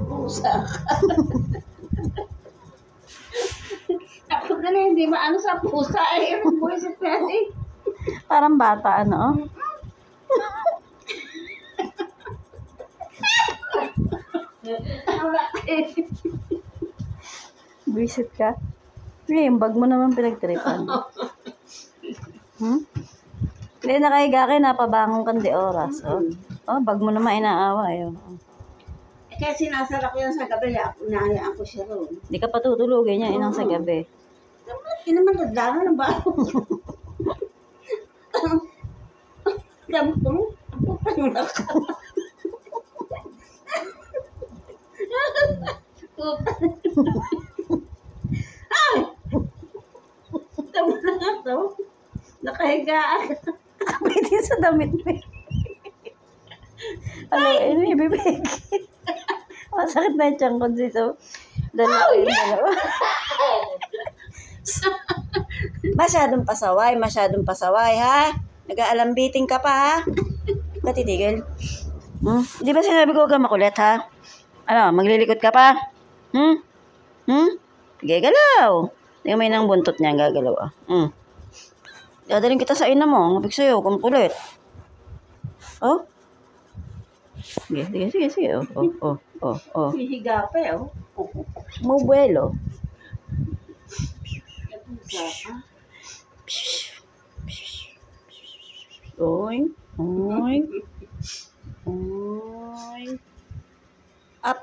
Pusa ka. Ako na hindi maano sa pusa eh. Buwisit na eh. Parang bata, ano? Visit ka? Hindi, yung bag mo naman pinagtripan. Hindi, nakahiga kayo, napabangon kang di oras. Oh, bag mo naman inaawa. Kaya sinasara ko yan sa gabi, naayaan ko siya roon. Hindi ka patutulugin niya, inang sa gabi. Hindi naman dadlangan ng baho. Dami ko mo. Ay! Tama na nga to. Nakahigaan. Kapiti sa damit mo. Ano, ano yung bibig? Masakit na yung tiyan ko dito. Dalawa. Masyadong pasaway, ha? Nag-aalambiting ka pa, ha? Katitigil. Di ba sinabi ko huwag kang makulit, ha? Ano, maglilikot ka pa? Sige, galaw. Tingnan mo yun ang buntot niya, gagalaw, Dadaling kita sa ina mo. Ngapig sa'yo, kung kulit. Oh? Sige. Oh. Hihiga pa eh, oh. Mubuelo. Oink. Up.